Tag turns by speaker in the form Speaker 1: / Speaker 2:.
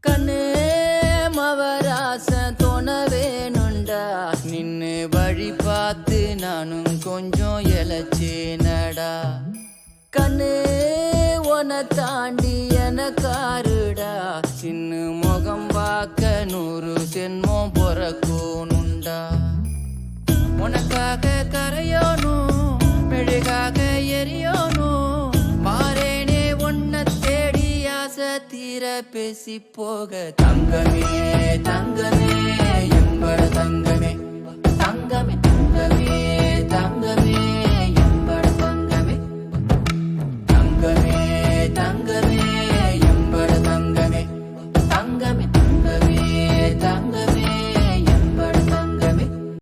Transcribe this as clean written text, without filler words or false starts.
Speaker 1: கண்ணே மவராச தோணவேணுண்டா நின்னு வழி பார்த்து நானும் கொஞ்சம் எழச்சேனடா கண்ணே உன தாண்டி எனக்காருடா சின்ன முகம் பார்க்க 100 ஜென்மம் பொறக்கணுண்டா உனக்காக கரையோனும் மெழுகாக எரியோனும் மாறேனே உன்னை தேடி ஆசை தீர பேசி போக தங்கமே தங்கமே என்பட தங்கமே